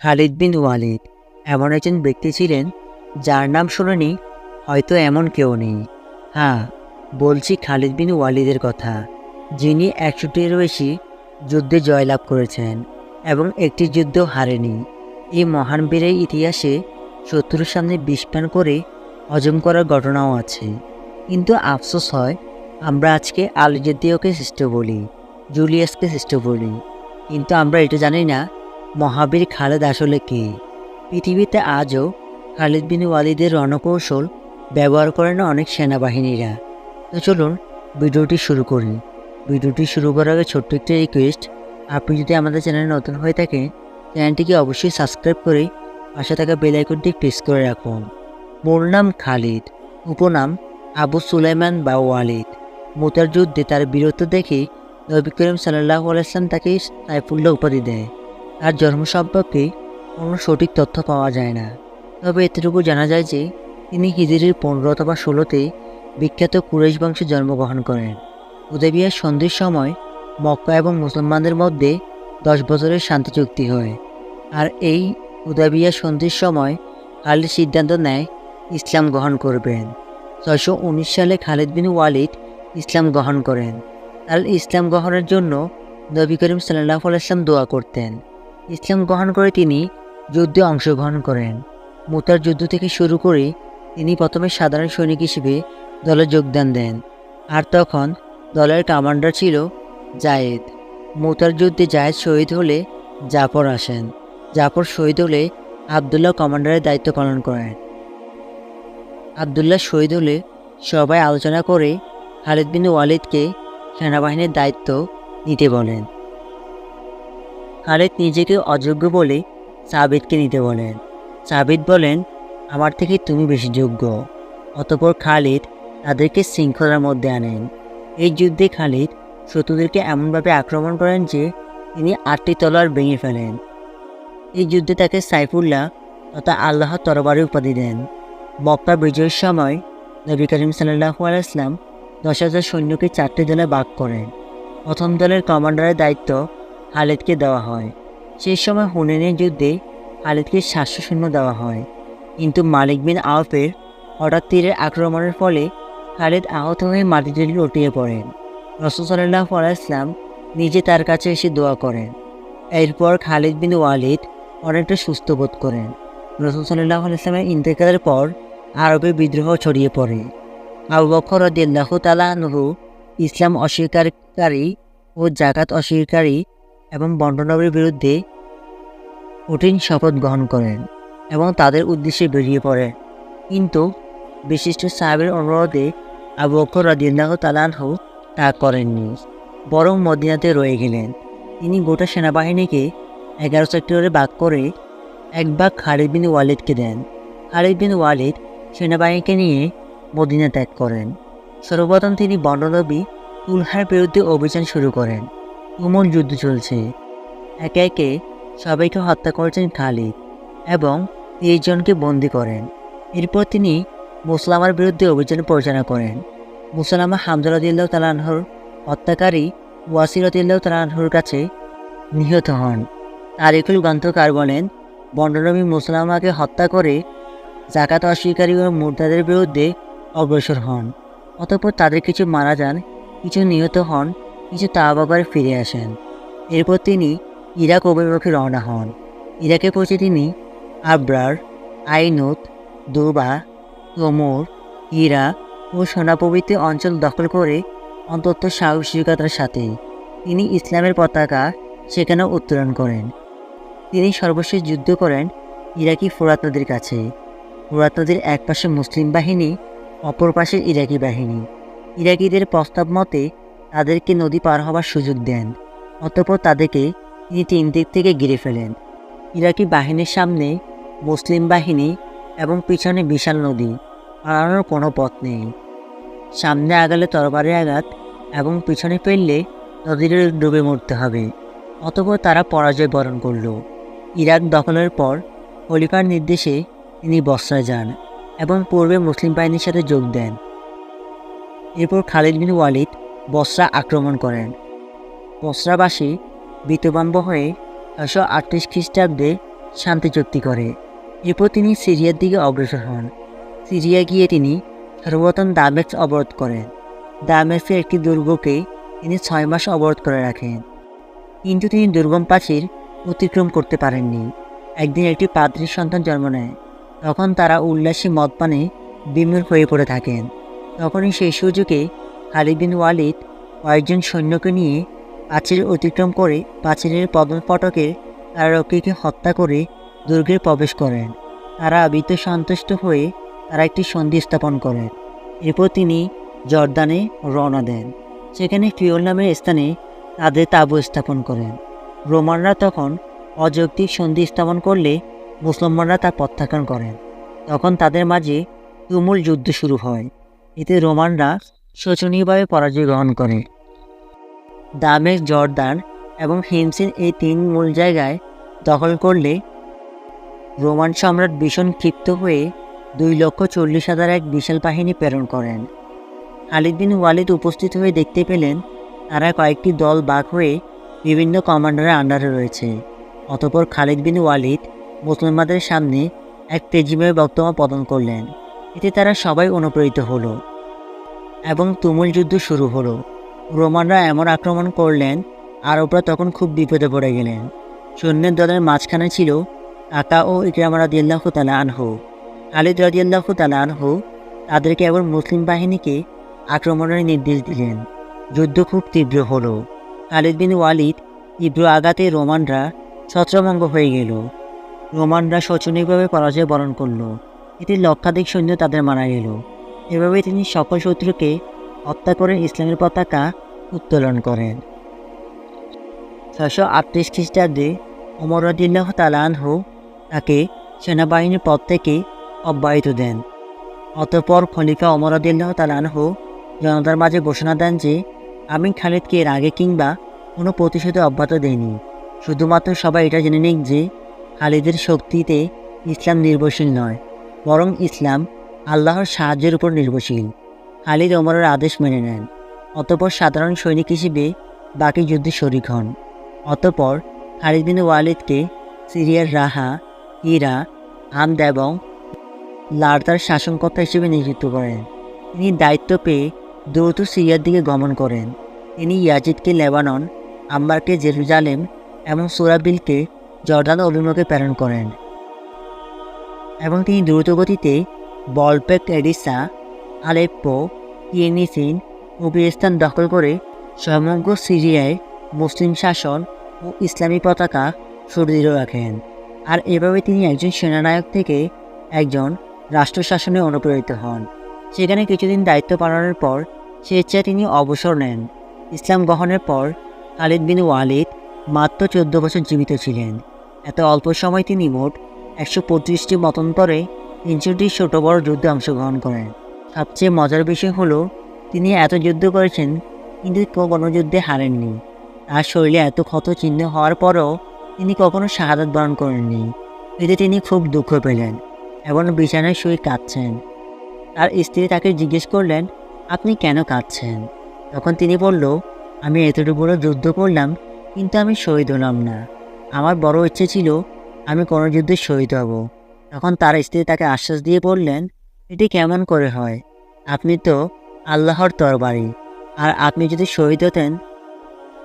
খালিদ বিন ওয়ালিদ এমন একজন ব্যক্তি ছিলেন যার নাম শোনেনি হয়তো এমন কেউ নেই। হ্যাঁ, বলছি খালিদ বিন ওয়ালিদের কথা, যিনি ১০০টিরও বেশি যুদ্ধে জয়লাভ করেছেন এবং একটি যুদ্ধও হারেনি। এই মহান বীরের ইতিহাসে শত্রুর সামনে বিষপান করে হজম করার ঘটনাও আছে। কিন্তু আফসোস হয়, আমরা আজকে আলজেদিওকে শ্রেষ্ঠ বলি, জুলিয়াসকে শ্রেষ্ঠ বলি, কিন্তু আমরা এটা জানি না মহাবীর খালেদ আসলে কে। পৃথিবীতে আজও খালিদ বিন ওয়ালিদের রণকৌশল ব্যবহার করেন অনেক সেনাবাহিনীরা। তো চলুন ভিডিওটি শুরু করি। ভিডিওটি শুরু করার আগে ছোট্ট একটি রিকোয়েস্ট, আপনি যদি আমাদের চ্যানেলে নতুন হয়ে থাকেন চ্যানেলটিকে অবশ্যই সাবস্ক্রাইব করে পাশে থাকা বেল আইকনটি প্রেস করে রাখুন। মূল নাম খালিদ, উপনাম আবু সুলাইমান বা ওয়ালিদ। মুতার যুদ্ধে তার বীরত্ব দেখে নবী করিম সাল্লাল্লাহু আলাইহি ওয়াসাল্লাম তাকে সাইফুল্লাহ উপাধি দেয়। তার জন্ম সম্পর্কে কোনো সঠিক তথ্য পাওয়া যায় না, তবে এতটুকু জানা যায় যে তিনি হিজরির ১৫ অথবা ১৬তে বিখ্যাত কুরাইশ বংশে জন্মগ্রহণ করেন। হুদাইবিয়ার সন্ধির সময় মক্কা এবং মুসলমানদের মধ্যে ১০ বছরের শান্তি চুক্তি হয়। আর এই হুদাইবিয়ার সন্ধির সময় খালিদ সিদ্ধান্ত নেয় ইসলাম গ্রহণ করবেন। ৬১৯ সালে খালিদ বিন ওয়ালিদ ইসলাম গ্রহণ করেন। তার ইসলাম গ্রহণের জন্য নবী করিম সাল্লাল্লাহু আলাইহি ওয়াসাল্লাম দোয়া করতেন। ইসলাম গ্রহণ করে তিনি যুদ্ধে অংশগ্রহণ করেন। মুতার যুদ্ধ থেকে শুরু করে তিনি প্রথমে সাধারণ সৈনিক হিসেবে দলে যোগদান দেন। আর তখন দলের কমান্ডার ছিল জায়েদ। মুতার যুদ্ধে জায়েদ শহীদ হলে জাফর আসেন। জাফর শহীদ হলে আবদুল্লাহ কমান্ডারের দায়িত্ব পালন করেন। আবদুল্লাহ শহীদ হলে সবাই আলোচনা করে খালিদ বিন ওয়ালিদকে সেনাবাহিনীর দায়িত্ব নিতে বলেন। খালিদ নিজেকে অযোগ্য বলে সাবিতকে নিতে বলেন। সাবিত বলেন, আমার থেকে তুমি বেশি যোগ্য। অতঃপর খালিদ তাদেরকে শৃঙ্খলার মধ্যে আনেন। এই যুদ্ধে খালিদ শত্রুদেরকে এমনভাবে আক্রমণ করেন যে তিনি ৮টি তলোয়ার ভেঙে ফেলেন। এই যুদ্ধে তাকে সাইফুল্লাহ তথা আল্লাহর তরবারি উপাধি দেন। মক্কা বিজয়ের সময় নবী করিম সাল্লাল্লাহু আলাইহি ওয়াসাল্লাম ১০,০০০ সৈন্যকে ৪টি দলে ভাগ করেন। প্রথম দলের কমান্ডারের দায়িত্ব খালিদকে দেওয়া হয়। সেই সময় হুনাইনের যুদ্ধে খালিদকে ৭০০ সৈন্য দেওয়া হয়, কিন্তু মালিক বিন আওফের হঠাৎ তীরের আক্রমণের ফলে খালিদ আহত হয়ে মাটিতে লুটিয়ে পড়েন। রাসূল সাল্লাল্লাহু আলাইহি ওয়াসাল্লাম নিজে তার কাছে এসে দোয়া করেন। এরপর খালিদ বিন ওয়ালিদ অনেকটা সুস্থ বোধ করেন। রাসূল সাল্লাল্লাহু আলাইহি ওয়াসাল্লামের ইন্তেকালের পর আরবে বিদ্রোহ ছড়িয়ে পড়ে। আবু বকর রাদিয়াল্লাহু তাআলা আনহু ইসলাম অস্বীকারী ও যাকাত অস্বীকারী এবং বন্টনবীর বিরুদ্ধে কঠিন শপথ গ্রহণ করেন এবং তাদের উদ্দেশ্যে বেরিয়ে পড়েন। কিন্তু বিশিষ্ট সাহাবীর অনুরোধে আবু বকর রাদিয়াল্লাহু তাআলা আনহু তা করেননি, বরং মদিনাতে রয়ে গেলেন। তিনি গোটা সেনাবাহিনীকে ১১ সেক্টরে ভাগ করে এক ভাগ খালিদ বিন ওয়ালিদকে দেন। খালিদ বিন ওয়ালিদ সেনাবাহিনীকে নিয়ে মদিনা ত্যাগ করেন। সর্বপ্রথম তিনি বন্ডনবী তুলহার বিরুদ্ধে অভিযান শুরু করেন। তুমুল যুদ্ধ চলছে। একে একে সবাইকে হত্যা করেছেন খালিদ এবং ৩০ জনকে বন্দী করেন। এরপর তিনি মুসলামার বিরুদ্ধে অভিযান পরিচালনা করেন। মুসলামা হামজা রাদিয়াল্লাহু তাআলা আনহুর হত্যাকারী ওয়াসি রাদিয়াল্লাহু তাআলা আনহুর কাছে নিহত হন। তারিখুল গ্রন্থকার বলেন, বন্ডনবী মুসলামাকে হত্যা করে যাকাত অস্বীকারী ও মুরতাদের বিরুদ্ধে অগ্রসর হন। অতঃপর তাদের কিছু মারা যান, কিছু নিহত হন, কিছু তাওবা করে ফিরে আসেন। এরপর তিনি ইরাক অভিমুখে রওনা হন। ইরাকে পৌঁছে তিনি আবরার, আইনুত, দুবা, তমুর, হীরা ও সোনা প্রভৃতি অঞ্চল দখল করে অন্তত সাহসিকতার সাথে তিনি ইসলামের পতাকা সেখানে উত্তোলন করেন। তিনি সর্বশেষ যুদ্ধ করেন ইরাকি ফোরাত নদীর কাছে। ফোরাত নদীর এক পাশে মুসলিম বাহিনী, অপর পাশে ইরাকি বাহিনী। ইরাকিদের প্রস্তাব মতে তাদেরকে নদী পার হবার সুযোগ দেন। অতঃপর তাদেরকে তিনি ৩ দিক থেকে ঘিরে ফেলেন। ইরাকি বাহিনীর সামনে মুসলিম বাহিনী এবং পিছনে বিশাল নদী, পালানোর কোনো পথ নেই। সামনে আগালে তরবারির আঘাত এবং পিছনে ফেললে নদীতে ডুবে মরতে হবে। অতঃপর তারা পরাজয় বরণ করল। ইরাক দখলের পর খলিফার নির্দেশে তিনি বসরায় যান এবং পূর্বে মুসলিম বাহিনীর সাথে যোগ দেন। এরপর খালিদ বিন ওয়ালিদ বসরা আক্রমণ করেন। বসরাবাসী বিতবাম্ব হয়ে ৬৩৮ খ্রিস্টাব্দে শান্তি চুক্তি করে। এরপর তিনি সিরিয়ার দিকে অগ্রসর হন। সিরিয়া গিয়ে তিনি সর্বপ্রথম দামেস্ক অবরোধ করেন। দামেস্কের একটি দুর্গকে তিনি 6 মাস অবরোধ করে রাখেন, কিন্তু তিনি দুর্গম প্রাচীর অতিক্রম করতে পারেননি। একদিন একটি পাদ্রীর সন্তান জন্ম নেয়। তখন তারা উল্লাসী মদ পানে বিমূঢ় হয়ে পড়ে থাকেন। তখনই সেই সুযোগে খালিদ বিন ওয়ালিদ কয়েকজন সৈন্যকে নিয়ে প্রাচীর অতিক্রম করে প্রাচীরের পদফটকে কারারক্ষীকে হত্যা করে দুর্গে প্রবেশ করেন। তারা ভীত সন্তুষ্ট হয়ে তারা একটি সন্ধি স্থাপন করেন। এরপর তিনি জর্দানে রওনা দেন। সেখানে ফিওল নামের স্থানে তাদের তাঁবু স্থাপন করেন। রোমানরা তখন অযৌক্তিক সন্ধি স্থাপন করলে মুসলমানরা তা প্রত্যাখ্যান করেন। তখন তাদের মাঝে তুমুল যুদ্ধ শুরু হয়। এতে রোমানরা শোচনীয়ভাবে পরাজয় গ্রহণ করে। দামেস্ক, জর্দান এবং হিমসিন এই 3 মূল জায়গায় দখল করলে রোমান সম্রাট ভীষণ ক্ষিপ্ত হয়ে 2,40,000 এক বিশাল বাহিনী প্রেরণ করেন। খালিদ বিন ওয়ালিদ উপস্থিত হয়ে দেখতে পেলেন তারা কয়েকটি দল ভাগ হয়ে বিভিন্ন কমান্ডারের আন্ডারে রয়েছে। অতঃপর খালিদ বিন ওয়ালিদ মুসলমানদের সামনে এক তেজিময় বক্তব্য প্রদান করলেন। এতে তারা সবাই অনুপ্রাণিত হলো এবং তুমুল যুদ্ধ শুরু হলো। রোমানরা এমন আক্রমণ করলেন, আরবরা তখন খুব বিপদে পড়ে গেলেন। সৈন্যের দলের মাঝখানে ছিল কাকা ও ইকরামা রাদিয়াল্লাহু তাআলা আনহু। খালিদ রাদিয়াল্লাহু তাআলা আনহু তাদেরকে এবার মুসলিম বাহিনীকে আক্রমণের নির্দেশ দিলেন। যুদ্ধ খুব তীব্র হলো। খালিদ বিন ওয়ালিদ তীব্র আঘাতে রোমানরা ছত্রভঙ্গ হয়ে গেল। রোমানরা শোচনীয়ভাবে পরাজয় বরণ করল। এতে লক্ষাধিক সৈন্য তাদের মারা গেল। এভাবে তিনি সকল শত্রুকে হত্যা করে ইসলামের পতাকা উত্তোলন করেন। 638 খ্রিস্টাব্দে ওমর রাদিয়াল্লাহু তাআলা আনহু তাকে সেনাবাহিনীর পদ থেকে অব্যাহতি দেন। অতঃপর খলিফা ওমর রাদিয়াল্লাহু তাআলা আনহু জনতার মাঝে ঘোষণা দেন যে, আমি খালিদকে এর আগে কিংবা কোনো প্রতিশোধে অব্যাহতি দেইনি। শুধুমাত্র সবাই এটা জেনে নিক যে খালিদের শক্তিতে ইসলাম নির্ভরশীল নয়, বরং ইসলাম আল্লাহর সাহায্যের উপর নির্ভরশীল। খালিদ ওমরের আদেশ মেনে নেন। অতঃপর সাধারণ সৈনিক হিসেবে বাকি যুদ্ধে শরিক হন। অতঃপর খালিদ বিন ওয়ালিদকে সিরিয়ার রাহা, হিরা, হামদ এবং লারতার শাসনকর্তা হিসেবে নিযুক্ত করেন। তিনি দায়িত্ব পেয়ে দ্রুত সিরিয়ার দিকে গমন করেন। তিনি ইয়াজিদকে লেবানন, আম্মারকে জেরুজালেম এবং সুরাবিলকে জর্দান অভিমুখে প্রেরণ করেন এবং তিনি দ্রুতগতিতে বলপেক, এডিসা, আলেপ্পো, ইয়েনিসিন স্থান দখল করে সমগ্র সিরিয়ায় মুসলিম শাসন ও ইসলামী পতাকা সুদৃঢ় রাখেন। আর এভাবে তিনি একজন সেনানায়ক থেকে একজন রাষ্ট্রশাসনে অনুপ্রাণিত হন। সেখানে কিছুদিন দায়িত্ব পালনের পর স্বেচ্ছায় তিনি অবসর নেন। ইসলাম গ্রহণের পর খালিদ বিন ওয়ালিদ মাত্র 14 বছর জীবিত ছিলেন। এত অল্প সময় তিনি মোট 125টি মতান্তরে 300টি ছোট বড় যুদ্ধে অংশগ্রহণ করেন। সবচেয়ে মজার বিষয় হলো তিনি এত যুদ্ধ করেছেন কিন্তু কোনো যুদ্ধে হারেননি। তার শরীরে এত ক্ষত চিহ্ন হওয়ার পরও তিনি কখনো শাহাদাত বরণ করেননি। এতে তিনি খুব দুঃখ পেলেন এবং বিছানায় শুয়ে কাঁদছেন। তার স্ত্রী তাকে জিজ্ঞেস করলেন, আপনি কেন কাঁদছেন? তখন তিনি বলল, আমি এতটুকু বড় যুদ্ধ করলাম কিন্তু আমি শহীদ হলাম না। আমার বড় ইচ্ছে ছিল আমি কোনো যুদ্ধে শহীদ হব। তখন তার স্ত্রী তাকে আশ্বাস দিয়ে বললেন, এটি কেমন করে হয়? আপনি তো আল্লাহর তরবারি, আর আপনি যদি শহীদ হতেন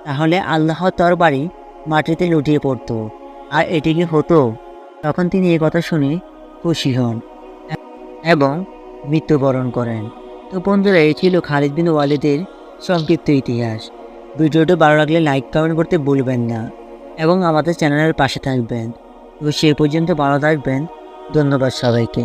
তাহলে আল্লাহর তরবারি মাটিতে লুটিয়ে পড়ত। আর এটি কি হতো? তখন তিনি এই কথা শুনে খুশি হন এবং মৃত্যুবরণ করেন। তো বন্ধুরা, এই ছিল খালিদ বিন ওয়ালিদের সংক্ষিপ্ত ইতিহাস। ভিডিওটি ভালো লাগলে লাইক, কমেন্ট করতে ভুলবেন না এবং আমাদের চ্যানেলের পাশে থাকবেন। তো সেই পর্যন্ত ভালো থাকবেন। ধন্যবাদ সবাইকে।